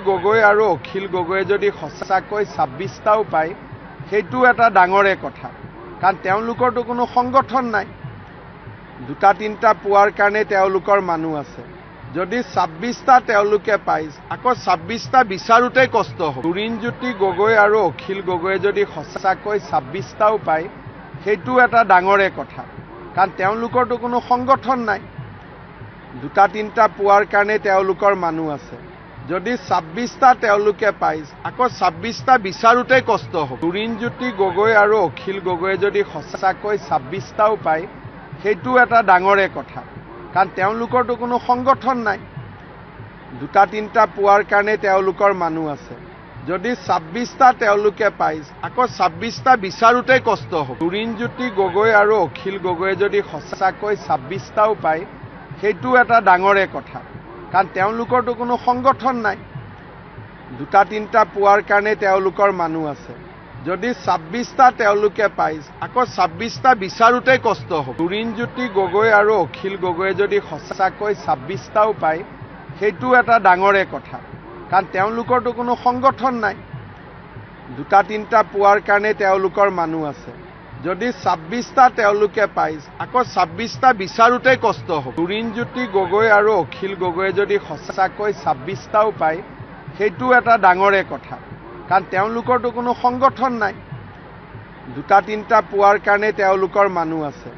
গগৈ আৰু অখিল গগৈয়ে যদি সঁচাকৈ ২৬টাও পায় সেইটো এটা ডাঙৰে কথা, কাৰণ তেওঁলোকৰতো কোনো সংগঠন নাই। দুটা তিনিটা পোৱাৰ কাৰণে তেওঁলোকৰ মানুহ আছে। যদি ২৬টা তেওঁলোকে পায়, আকৌ ২৬টা বিচাৰোঁতেই কষ্ট হ'ব। তৰুণজ্যোতি গগৈ আৰু অখিল গগৈয়ে যদি সঁচাকৈ ২৬টাও পায় সেইটো এটা ডাঙৰে কথা, কাৰণ তেওঁলোকৰতো কোনো সংগঠন নাই। দুটা তিনিটা পোৱাৰ কাৰণে তেওঁলোকৰ মানুহ আছে। যদি ২৬টা তেওঁলোকে পায়, আকৌ ২৬টা বিচাৰোঁতেই কষ্ট হ'ব। তৰুণজ্যোতি গগৈ আৰু অখিল গগৈয়ে যদি সঁচাকৈ ২৬টাও পায় সেইটো এটা ডাঙৰে কথা, কাৰণ তেওঁলোকৰতো কোনো সংগঠন নাই। দুটা তিনিটা পোৱাৰ কাৰণে তেওঁলোকৰ মানুহ আছে। যদি ২৬টা তেওঁলোকে পায়, আকৌ ২৬টা বিচাৰোঁতেই কষ্ট হ'ব। তৰুণজ্যোতি গগৈ আৰু অখিল গগৈয়ে যদি সঁচাকৈ ২৬টাও পায় সেইটো এটা ডাঙৰে কথা, কাৰণ তেওঁলোকৰতো কোনো সংগঠন নাই। দুটা তিনিটা পোৱাৰ কাৰণে তেওঁলোকৰ মানুহ আছে। যদি ২৬টা তেওঁলোকে পায়, আকৌ ২৬টা বিচাৰোঁতেই কষ্ট হ'ব। তৰুণজ্যোতি গগৈ আৰু অখিল গগৈয়ে যদি সঁচাকৈ ২৬টাও পায় সেইটো এটা ডাঙৰে কথা, কাৰণ তেওঁলোকৰতো কোনো সংগঠন নাই। দুটা তিনিটা পোৱাৰ কাৰণে তেওঁলোকৰ মানুহ আছে। যদি ২৬টা তেওঁলোকে পায়, আকৌ ২৬টা বিচাৰোঁতেই কষ্ট হ'ব। তৰুণজ্যোতি গগৈ আৰু অখিল গগৈয়ে যদি সঁচাকৈ ২৬টাও পায় সেইটো এটা ডাঙৰে কথা, কাৰণ তেওঁলোকৰতো কোনো সংগঠন নাই। দুটা তিনিটা পোৱাৰ কাৰণে তেওঁলোকৰ মানুহ আছে।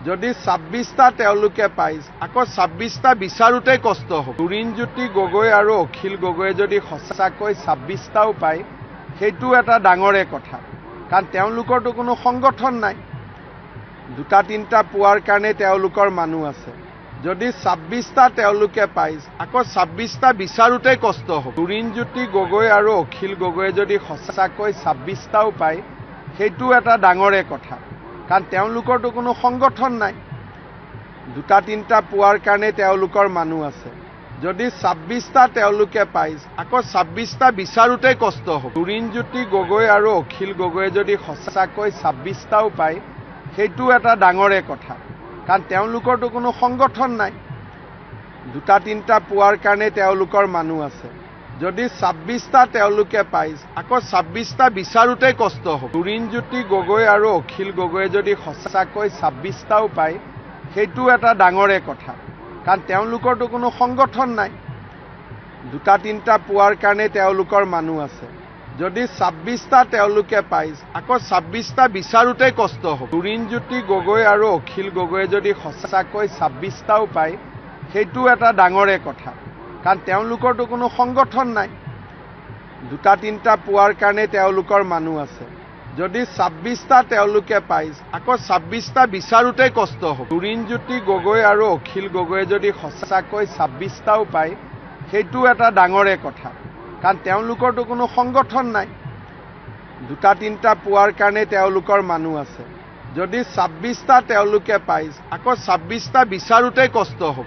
যদি ২৬টা তেওঁলোকে পায়, আকৌ ২৬টা বিচাৰোঁতেই কষ্ট হ'ব। তৰুণজ্যোতি গগৈ আৰু অখিল গগৈয়ে যদি সঁচাকৈ ২৬টাও পায় সেইটো এটা ডাঙৰে কথা, কাৰণ তেওঁলোকৰতো কোনো সংগঠন নাই। দুটা তিনিটা পোৱাৰ কাৰণে তেওঁলোকৰ মানুহ আছে। যদি ২৬টা তেওঁলোকে পায়, আকৌ ২৬টা বিচাৰোঁতেই কষ্ট হ'ব। তৰুণজ্যোতি গগৈ আৰু অখিল গগৈয়ে যদি সঁচাকৈ ২৬টাও পায় সেইটো এটা ডাঙৰে কথা, কাৰণ তেওঁলোকৰতো কোনো সংগঠন নাই। দুটা তিনিটা পোৱাৰ কাৰণে তেওঁলোকৰ মানুহ আছে। যদি ২৬টা তেওঁলোকে পায়, আকৌ ২৬টা বিচাৰোঁতেই কষ্ট হ'ব। তৰুণজ্যোতি গগৈ আৰু অখিল গগৈয়ে যদি সঁচাকৈ ২৬টাও পায় সেইটো এটা ডাঙৰে কথা, কাৰণ তেওঁলোকৰতো কোনো সংগঠন নাই। দুটা তিনিটা পোৱাৰ কাৰণে তেওঁলোকৰ মানুহ আছে। যদি ২৬টা তেওঁলোকে পায়, আকৌ ২৬টা বিচাৰোঁতেই কষ্ট হ'ব। তৰুণজ্যোতি গগৈ আৰু অখিল গগৈয়ে যদি সঁচাকৈ ২৬টাও পায় সেইটো এটা ডাঙৰে কথা, কাৰণ তেওঁলোকৰতো কোনো সংগঠন নাই। দুটা তিনিটা পোৱাৰ কাৰণে তেওঁলোকৰ মানুহ আছে। যদি ২৬টা তেওঁলোকে পায়, আকৌ ২৬টা বিচাৰোঁতেই কষ্ট হ'ব। তৰুণজ্যোতি গগৈ আৰু অখিল গগৈয়ে যদি সঁচাকৈ ২৬টাও পায় সেইটো এটা ডাঙৰে কথা, কাৰণ তেওঁলোকৰতো কোনো সংগঠন নাই। দুটা তিনিটা পোৱাৰ কাৰণে তেওঁলোকৰ মানুহ আছে। যদি ২৬টা তেওঁলোকে পায়, আকৌ ২৬টা বিচাৰোঁতেই কষ্ট হ'ব। তৰুণজ্যোতি গগৈ আৰু অখিল গগৈয়ে যদি সঁচাকৈ ২৬টাও পায় সেইটো এটা ডাঙৰে কথা, কাৰণ তেওঁলোকৰতো কোনো সংগঠন নাই। দুটা তিনিটা পোৱাৰ কাৰণে তেওঁলোকৰ মানুহ আছে। যদি ২৬টা তেওঁলোকে পায়, আকৌ ২৬টা বিচাৰোঁতেই কষ্ট হ'ব।